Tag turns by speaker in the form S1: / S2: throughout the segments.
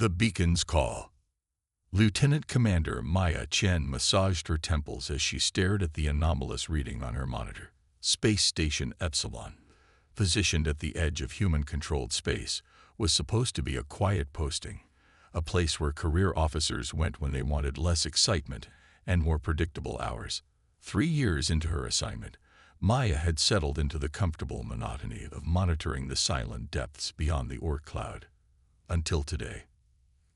S1: The beacon's call. Lieutenant Commander Maya Chen massaged her temples as she stared at the anomalous reading on her monitor. Space Station Epsilon, positioned at the edge of human-controlled space, was supposed to be a quiet posting, a place where career officers went when they wanted less excitement and more predictable hours. 3 years into her assignment, Maya had settled into the comfortable monotony of monitoring the silent depths beyond the Orc cloud. Until today.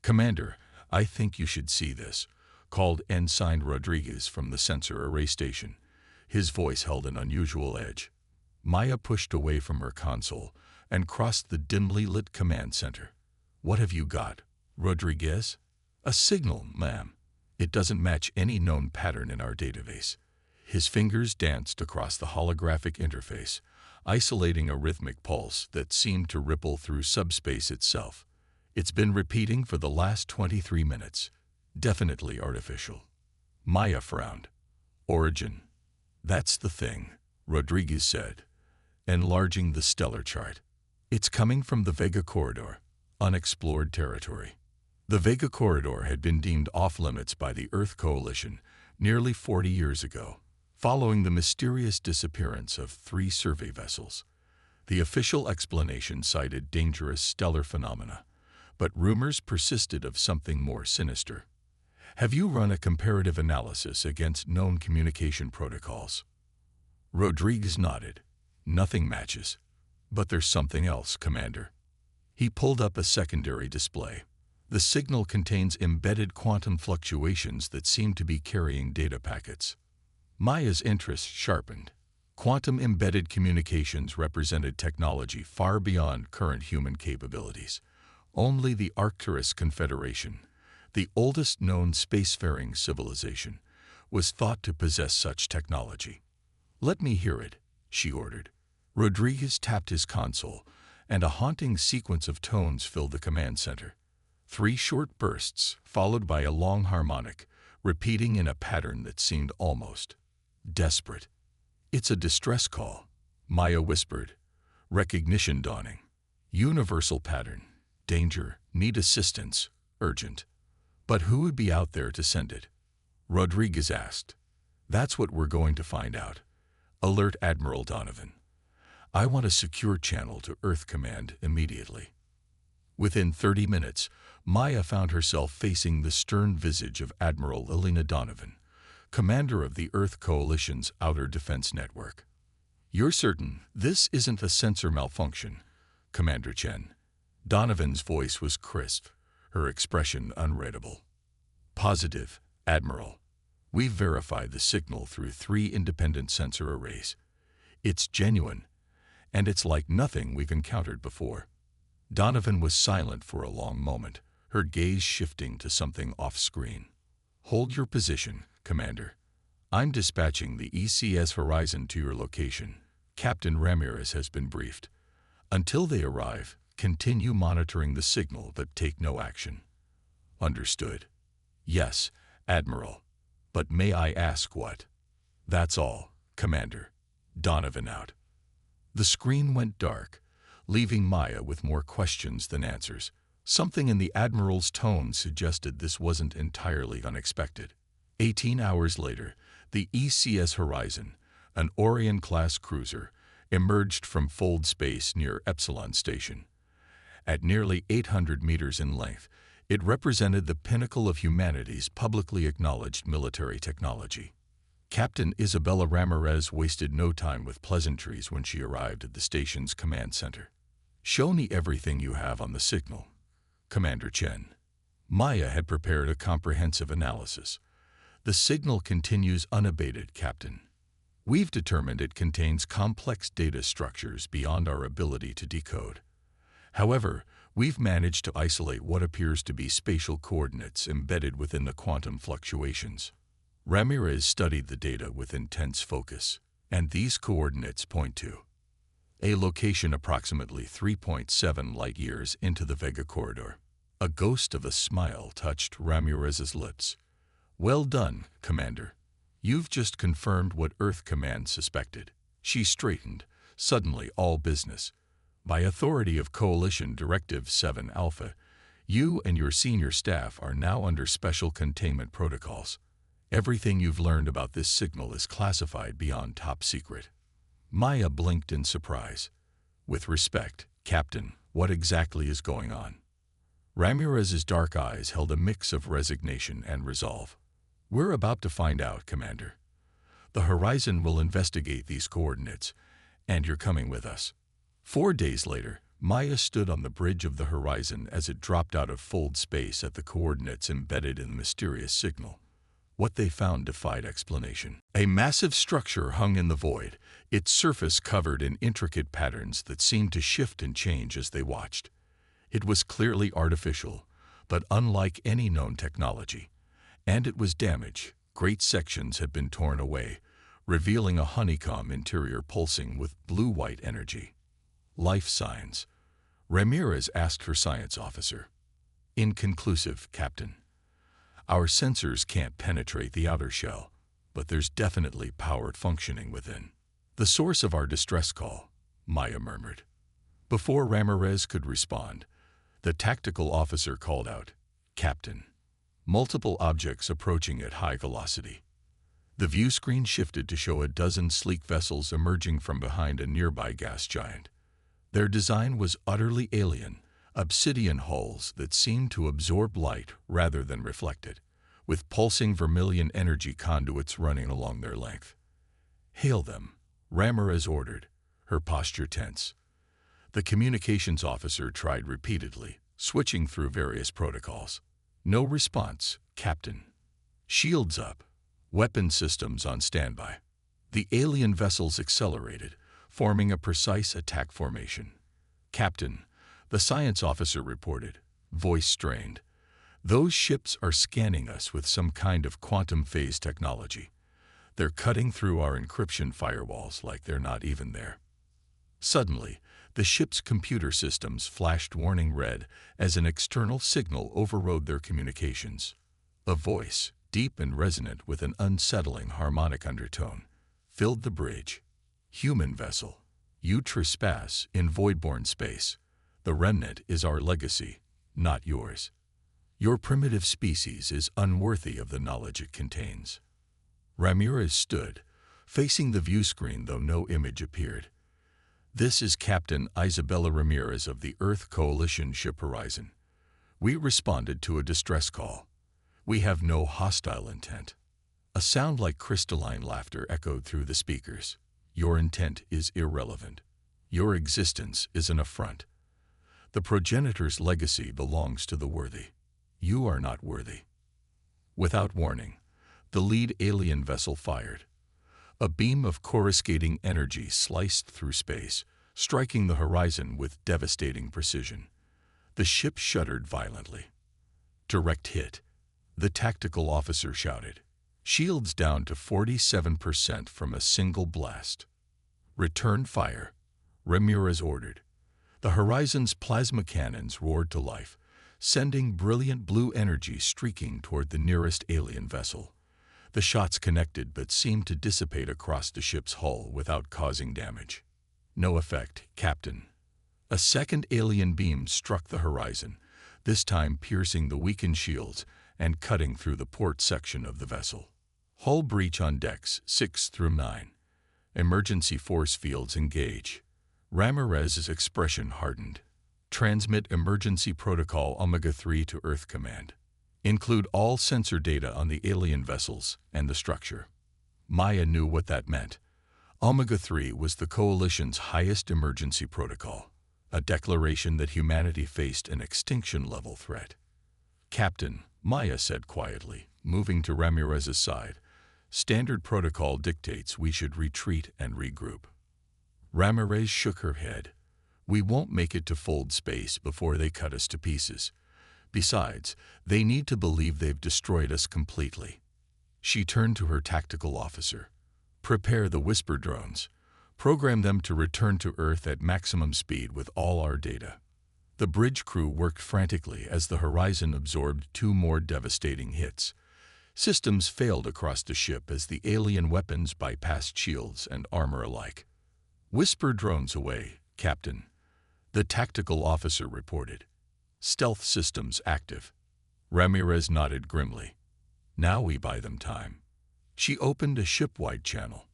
S1: "Commander, I think you should see this," called Ensign Rodriguez from the sensor array station. His voice held an unusual edge. Maya pushed away from her console and crossed the dimly lit command center. "What have you got, Rodriguez?" "A signal, ma'am. It doesn't match any known pattern in our database." His fingers danced across the holographic interface, isolating a rhythmic pulse that seemed to ripple through subspace itself. "It's been repeating for the last 23 minutes. Definitely artificial." Maya frowned. "Origin. That's the thing," Rodriguez said, enlarging the stellar chart. "It's coming from the Vega Corridor, unexplored territory." The Vega Corridor had been deemed off-limits by the Earth Coalition nearly 40 years ago, following the mysterious disappearance of 3 survey vessels. The official explanation cited dangerous stellar phenomena, but rumors persisted of something more sinister. "Have you run a comparative analysis against known communication protocols?" Rodriguez nodded. "Nothing matches. But there's something else, Commander." He pulled up a secondary display. The signal contains embedded quantum fluctuations that seem to be carrying data packets. Maya's interest sharpened. Quantum-embedded communications represented technology far beyond current human capabilities. Only the Arcturus Confederation, the oldest known spacefaring civilization, was thought to possess such technology. "Let me hear it," she ordered. Rodriguez tapped his console, and a haunting sequence of tones filled the command center. 3 short bursts, followed by a long harmonic, repeating in a pattern that seemed almost desperate. "It's a distress call," Maya whispered. "Recognition dawning. Universal pattern. Danger, need assistance, urgent." "But who would be out there to send it?" Rodriguez asked. "That's what we're going to find out. Alert Admiral Donovan. I want a secure channel to Earth Command immediately." Within 30 minutes, Maya found herself facing the stern visage of Admiral Elena Donovan, commander of the Earth Coalition's Outer Defense Network. "You're certain this isn't a sensor malfunction, Commander Chen?" Donovan's voice was crisp, her expression unreadable. "Positive, Admiral. We've verified the signal through 3 independent sensor arrays. It's genuine, and it's like nothing we've encountered before." Donovan was silent for a long moment, her gaze shifting to something off-screen. "Hold your position, Commander. I'm dispatching the ECS Horizon to your location. Captain Ramirez has been briefed. Until they arrive, continue monitoring the signal but take no action." "Understood." "Yes, Admiral. But may I ask what?" "That's all, Commander." Donovan out. The screen went dark, leaving Maya with more questions than answers. Something in the Admiral's tone suggested this wasn't entirely unexpected. 18 hours later, the ECS Horizon, an Orion-class cruiser, emerged from fold space near Epsilon Station. At nearly 800 meters in length, it represented the pinnacle of humanity's publicly acknowledged military technology. Captain Isabella Ramirez wasted no time with pleasantries when she arrived at the station's command center. "Show me everything you have on the signal, Commander Chen." Maya had prepared a comprehensive analysis. "The signal continues unabated, Captain. We've determined it contains complex data structures beyond our ability to decode. However, we've managed to isolate what appears to be spatial coordinates embedded within the quantum fluctuations." Ramirez studied the data with intense focus, and these coordinates point to a location approximately 3.7 light-years into the Vega Corridor. A ghost of a smile touched Ramirez's lips. "Well done, Commander. You've just confirmed what Earth Command suspected." She straightened, suddenly all business. "By authority of Coalition Directive 7 Alpha, You and your senior staff are now under special containment protocols. Everything you've learned about this signal is classified beyond top secret." Maya blinked in surprise. "With respect, Captain, what exactly is going on?" Ramirez's dark eyes held a mix of resignation and resolve. "We're about to find out, Commander. The Horizon will investigate these coordinates, and you're coming with us." 4 days later, Maya stood on the bridge of the Horizon as it dropped out of fold space at the coordinates embedded in the mysterious signal. What they found defied explanation. A massive structure hung in the void, its surface covered in intricate patterns that seemed to shift and change as they watched. It was clearly artificial, but unlike any known technology. And it was damaged. Great sections had been torn away, revealing a honeycomb interior pulsing with blue-white energy. "Life signs," Ramirez asked her science officer. "Inconclusive, Captain. Our sensors can't penetrate the outer shell, but there's definitely power functioning within." "The source of our distress call," Maya murmured. Before Ramirez could respond, the tactical officer called out, "Captain." Multiple objects approaching at high velocity. The view screen shifted to show a dozen sleek vessels emerging from behind a nearby gas giant. Their design was utterly alien, obsidian hulls that seemed to absorb light rather than reflect it, with pulsing vermilion energy conduits running along their length. "Hail them," Ramirez ordered, her posture tense. The communications officer tried repeatedly, switching through various protocols. "No response, Captain." "Shields up. Weapon systems on standby." The alien vessels accelerated, forming a precise attack formation. "Captain," the science officer reported, voice strained. "Those ships are scanning us with some kind of quantum phase technology. They're cutting through our encryption firewalls like they're not even there." Suddenly, the ship's computer systems flashed warning red as an external signal overrode their communications. A voice, deep and resonant with an unsettling harmonic undertone, filled the bridge. "Human vessel, you trespass in voidborn space. The remnant is our legacy, not yours. Your primitive species is unworthy of the knowledge it contains." Ramirez stood, facing the view screen though no image appeared. "This is Captain Isabella Ramirez of the Earth Coalition ship Horizon. We responded to a distress call. We have no hostile intent." A sound like crystalline laughter echoed through the speakers. "Your intent is irrelevant. Your existence is an affront. The progenitor's legacy belongs to the worthy. You are not worthy." Without warning, the lead alien vessel fired. A beam of coruscating energy sliced through space, striking the horizon with devastating precision. The ship shuddered violently. "Direct hit," the tactical officer shouted. "Shields down to 47% from a single blast." "Return fire," Ramirez ordered. The Horizon's plasma cannons roared to life, sending brilliant blue energy streaking toward the nearest alien vessel. The shots connected but seemed to dissipate across the ship's hull without causing damage. "No effect, Captain." A second alien beam struck the horizon, this time piercing the weakened shields and cutting through the port section of the vessel. "Hull breach on decks 6 through 9. Emergency force fields engage." Ramirez's expression hardened. "Transmit emergency protocol Omega-3 to Earth Command. Include all sensor data on the alien vessels and the structure." Maya knew what that meant. Omega-3 was the Coalition's highest emergency protocol, a declaration that humanity faced an extinction-level threat. "Captain," Maya said quietly, moving to Ramirez's side, "standard protocol dictates we should retreat and regroup." Ramirez shook her head. "We won't make it to fold space before they cut us to pieces. Besides, they need to believe they've destroyed us completely." She turned to her tactical officer. "Prepare the Whisper drones. Program them to return to Earth at maximum speed with all our data." The bridge crew worked frantically as the Horizon absorbed 2 more devastating hits. Systems failed across the ship as the alien weapons bypassed shields and armor alike. "Whisper drones away, Captain," the tactical officer reported. Stealth systems active. Ramirez nodded grimly. Now we buy them time. She opened a ship-wide channel.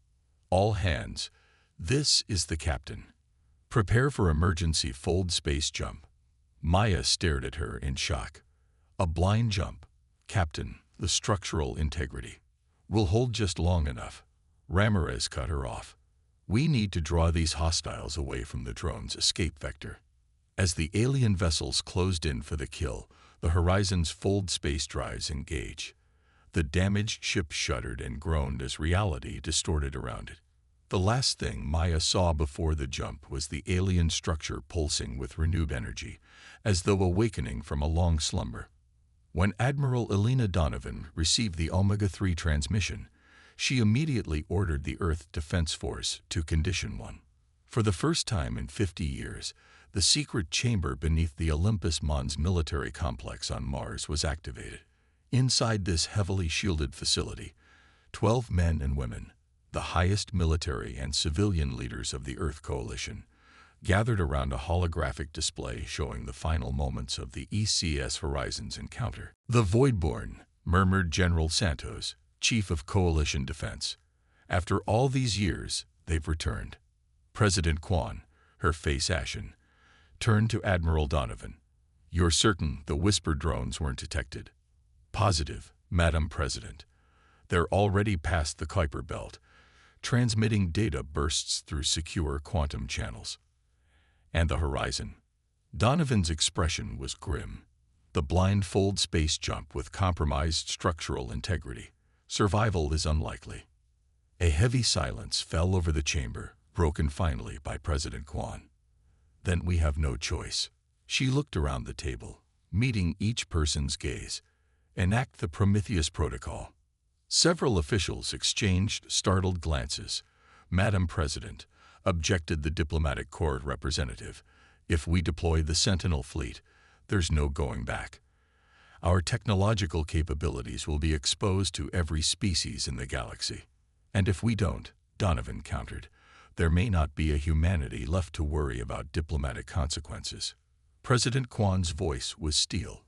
S1: All hands. This is the captain. Prepare for emergency fold space jump. Maya stared at her in shock. A blind jump. Captain, the structural integrity. We'll hold just long enough. Ramirez cut her off. We need to draw these hostiles away from the drone's escape vector. As the alien vessels closed in for the kill, the Horizon's fold space drives engage. The damaged ship shuddered and groaned as reality distorted around it. The last thing Maya saw before the jump was the alien structure pulsing with renewed energy, as though awakening from a long slumber. When Admiral Elena Donovan received the Omega-3 transmission, she immediately ordered the Earth Defense Force to Condition 1. For the first time in 50 years, the secret chamber beneath the Olympus Mons military complex on Mars was activated. Inside this heavily shielded facility, 12 men and women, the highest military and civilian leaders of the Earth Coalition, gathered around a holographic display showing the final moments of the ECS Horizons encounter. The Voidborn, murmured General Santos, Chief of Coalition Defense. After all these years, they've returned. President Kwan, her face ashen, turned to Admiral Donovan. You're certain the Whisper drones weren't detected? Positive, Madam President. They're already past the Kuiper Belt, transmitting data bursts through secure quantum channels. And the Horizon. Donovan's expression was grim. The blind fold space jump with compromised structural integrity. Survival is unlikely. A heavy silence fell over the chamber, broken finally by President Kwan. Then we have no choice. She looked around the table, meeting each person's gaze. Enact the Prometheus Protocol. Several officials exchanged startled glances. Madam President, objected the diplomatic corps representative, if we deploy the Sentinel fleet, there's no going back. Our technological capabilities will be exposed to every species in the galaxy. And if we don't, Donovan countered, there may not be a humanity left to worry about diplomatic consequences. President Kwan's voice was steel.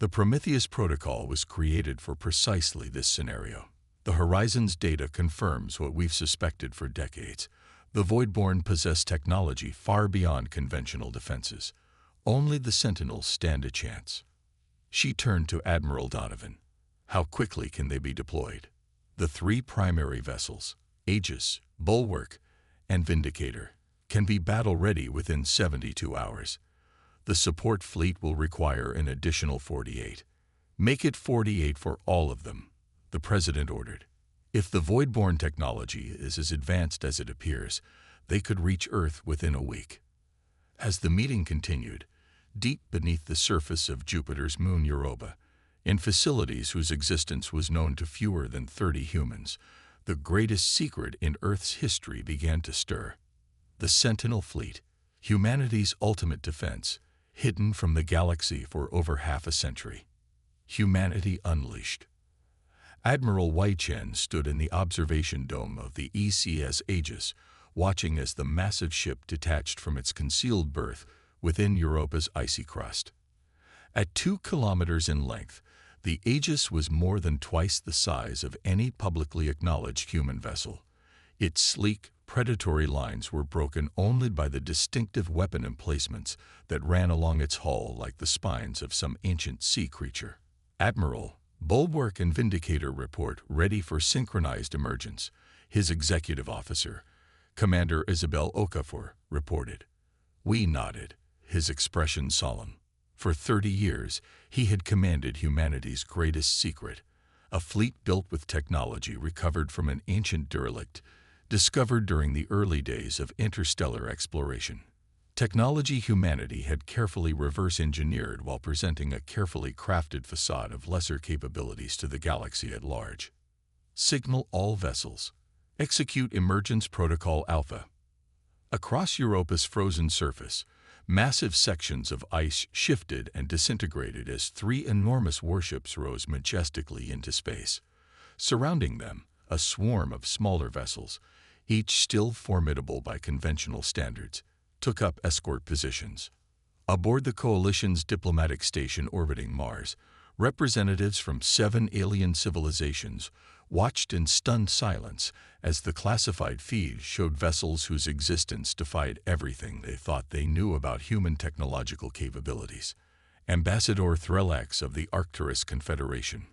S1: The Prometheus Protocol was created for precisely this scenario. The Horizon's data confirms what we've suspected for decades. The Voidborn possess technology far beyond conventional defenses. Only the Sentinels stand a chance. She turned to Admiral Donovan. How quickly can they be deployed? The 3 primary vessels, Aegis, Bulwark, and Vindicator, can be battle-ready within 72 hours. The support fleet will require an additional 48. Make it 48 for all of them, the President ordered. If the Voidborn technology is as advanced as it appears, they could reach Earth within a week. As the meeting continued, deep beneath the surface of Jupiter's moon Europa, in facilities whose existence was known to fewer than 30 humans, the greatest secret in Earth's history began to stir. The Sentinel fleet, humanity's ultimate defense, hidden from the galaxy for over half a century. Humanity unleashed. Admiral Wei Chen stood in the observation dome of the ECS Aegis, watching as the massive ship detached from its concealed berth within Europa's icy crust. At 2 kilometers in length, the Aegis was more than twice the size of any publicly acknowledged human vessel. Its sleek, predatory lines were broken only by the distinctive weapon emplacements that ran along its hull like the spines of some ancient sea creature. Admiral, Bulwark and Vindicator report ready for synchronized emergence, his executive officer, Commander Isabel Okafor, reported. We nodded, his expression solemn. For 30 years, he had commanded humanity's greatest secret, a fleet built with technology recovered from an ancient derelict, discovered during the early days of interstellar exploration. Technology humanity had carefully reverse-engineered while presenting a carefully crafted facade of lesser capabilities to the galaxy at large. Signal all vessels. Execute Emergence Protocol Alpha. Across Europa's frozen surface, massive sections of ice shifted and disintegrated as 3 enormous warships rose majestically into space. Surrounding them, a swarm of smaller vessels, each still formidable by conventional standards, took up escort positions. Aboard the Coalition's diplomatic station orbiting Mars, representatives from 7 alien civilizations watched in stunned silence as the classified feed showed vessels whose existence defied everything they thought they knew about human technological capabilities. Ambassador Threllax of the Arcturus Confederation,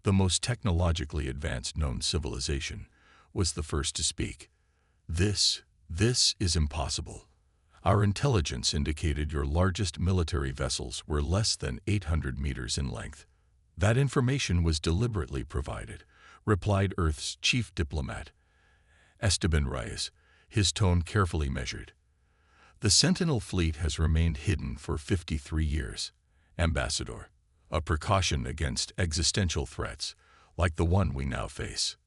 S1: the most technologically advanced known civilization, was the first to speak. This is impossible. Our intelligence indicated your largest military vessels were less than 800 meters in length. That information was deliberately provided, replied Earth's chief diplomat, Esteban Reyes, his tone carefully measured. The Sentinel fleet has remained hidden for 53 years, Ambassador, a precaution against existential threats like the one we now face.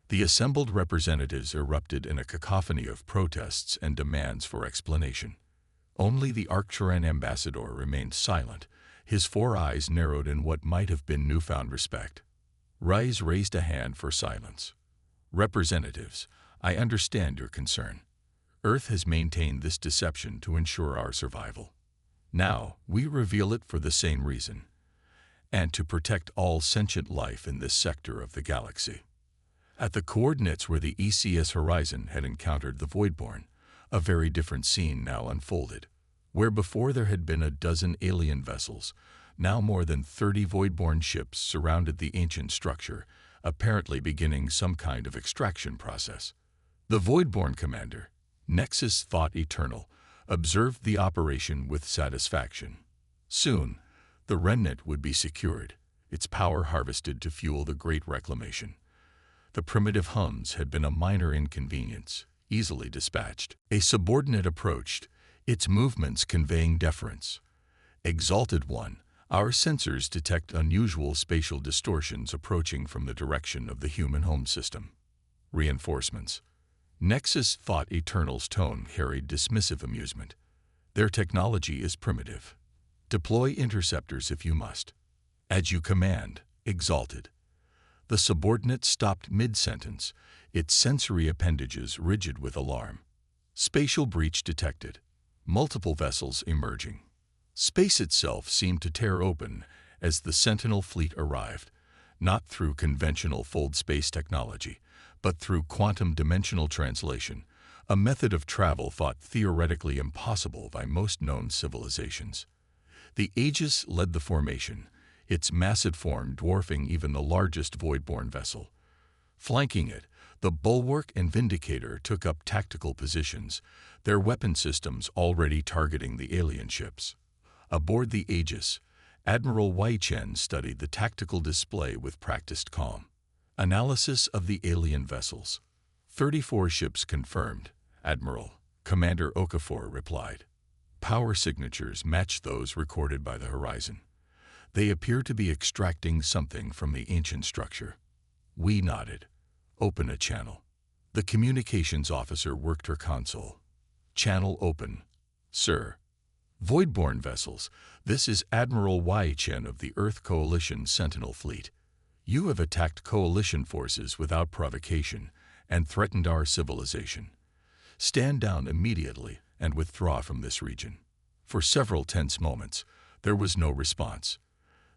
S1: The assembled representatives erupted in a cacophony of protests and demands for explanation. Only the Arcturan ambassador remained silent, his 4 eyes narrowed in what might have been newfound respect. Reyes raised a hand for silence. Representatives, I understand your concern. Earth has maintained this deception to ensure our survival. Now, we reveal it for the same reason, and to protect all sentient life in this sector of the galaxy. At the coordinates where the ECS Horizon had encountered the Voidborn, a very different scene now unfolded. Where before there had been a dozen alien vessels, now more than 30 Voidborn ships surrounded the ancient structure, apparently beginning some kind of extraction process. The Voidborn commander, Nexus Thought Eternal, observed the operation with satisfaction. Soon, the remnant would be secured, its power harvested to fuel the Great Reclamation. The primitive hums had been a minor inconvenience, easily dispatched. A subordinate approached, its movements conveying deference. Exalted One, our sensors detect unusual spatial distortions approaching from the direction of the human home system. Reinforcements. Nexus Thought Eternal's tone carried dismissive amusement. Their technology is primitive. Deploy interceptors if you must. As you command, Exalted. The subordinate stopped mid-sentence, its sensory appendages rigid with alarm. Spatial breach detected. Multiple vessels emerging. Space itself seemed to tear open as the Sentinel fleet arrived, not through conventional fold space technology, but through quantum dimensional translation, a method of travel thought theoretically impossible by most known civilizations. The Aegis led the formation, its massive form dwarfing even the largest Voidborn vessel. Flanking it, the Bulwark and Vindicator took up tactical positions, their weapon systems already targeting the alien ships. Aboard the Aegis, Admiral Wei Chen studied the tactical display with practiced calm. Analysis of the alien vessels. 34 ships confirmed, Admiral, Commander Okafor replied. Power signatures match those recorded by the Horizon. They appear to be extracting something from the ancient structure. We nodded. Open a channel. The communications officer worked her console. Channel open. Sir. Voidborn vessels, this is Admiral Wei Chen of the Earth Coalition Sentinel Fleet. You have attacked Coalition forces without provocation and threatened our civilization. Stand down immediately and withdraw from this region. For several tense moments, there was no response.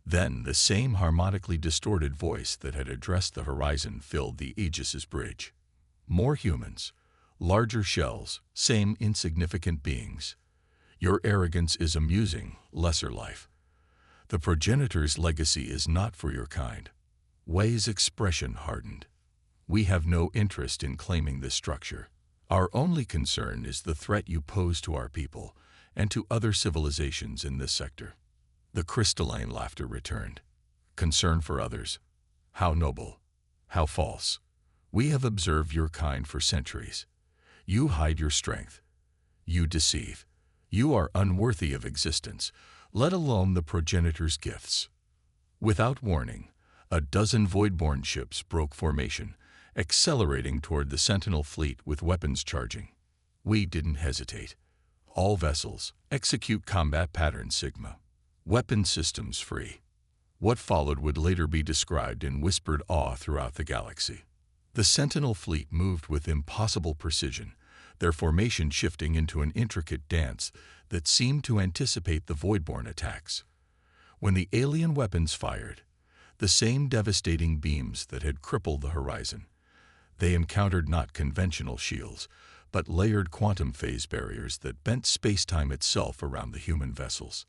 S1: Then the same harmonically distorted voice that had addressed the Horizon filled the Aegis's bridge. More humans, larger shells, same insignificant beings. Your arrogance is amusing, lesser life. The progenitor's legacy is not for your kind. Wei's expression hardened. We have no interest in claiming this structure. Our only concern is the threat you pose to our people and to other civilizations in this sector. The crystalline laughter returned. Concern for others. How noble. How false. We have observed your kind for centuries. You hide your strength. You deceive. You are unworthy of existence, let alone the progenitor's gifts. Without warning, a dozen Voidborn ships broke formation, accelerating toward the Sentinel fleet with weapons charging. We didn't hesitate. All vessels, execute combat pattern Sigma. Weapon systems free. What followed would later be described in whispered awe throughout the galaxy. The Sentinel fleet moved with impossible precision, their formation shifting into an intricate dance that seemed to anticipate the voidborn attacks. When the alien weapons fired, the same devastating beams that had crippled the horizon, they encountered not conventional shields, but layered quantum phase barriers that bent space-time itself around the human vessels.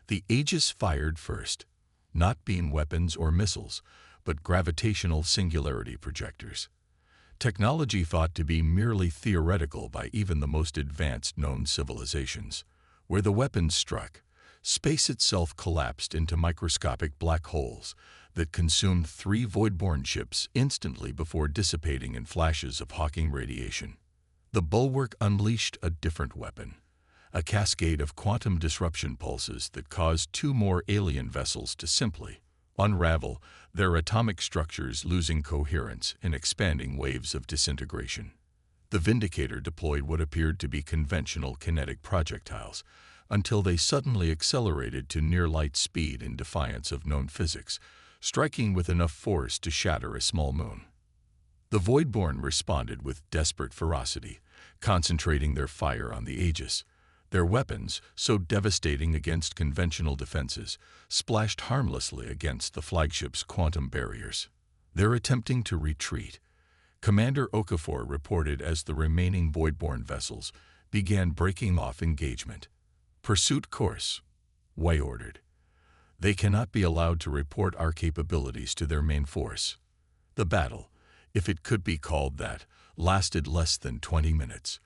S1: The Aegis fired first, not beam weapons or missiles, but gravitational singularity projectors. Technology thought to be merely theoretical by even the most advanced known civilizations. Where the weapons struck, space itself collapsed into microscopic black holes that consumed 3 voidborn ships instantly before dissipating in flashes of Hawking radiation. The bulwark unleashed a different weapon, a cascade of quantum disruption pulses that caused 2 more alien vessels to simply unravel, their atomic structures losing coherence in expanding waves of disintegration. The Vindicator deployed what appeared to be conventional kinetic projectiles until they suddenly accelerated to near-light speed in defiance of known physics, striking with enough force to shatter a small moon. The Voidborn responded with desperate ferocity, concentrating their fire on the Aegis. Their weapons, so devastating against conventional defenses, splashed harmlessly against the flagship's quantum barriers. They're attempting to retreat, Commander Okafor reported as the remaining Voidborn vessels began breaking off engagement. Pursuit course, Way ordered. They cannot be allowed to report our capabilities to their main force. The battle, if it could be called that, lasted less than 20 minutes.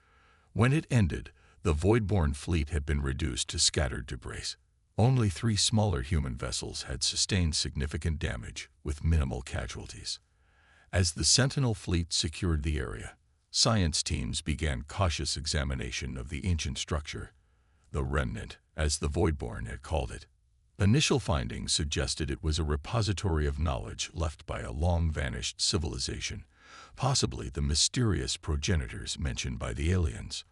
S1: When it ended, the Voidborn fleet had been reduced to scattered debris. Only 3 smaller human vessels had sustained significant damage, with minimal casualties. As the Sentinel fleet secured the area, science teams began cautious examination of the ancient structure, the Remnant, as the Voidborn had called it. Initial findings suggested it was a repository of knowledge left by a long-vanished civilization, possibly the mysterious progenitors mentioned by the aliens.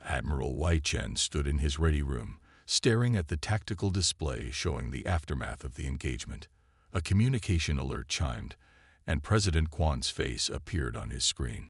S1: Admiral Wei Chen stood in his ready room, staring at the tactical display showing the aftermath of the engagement. A communication alert chimed, and President Kwan's face appeared on his screen.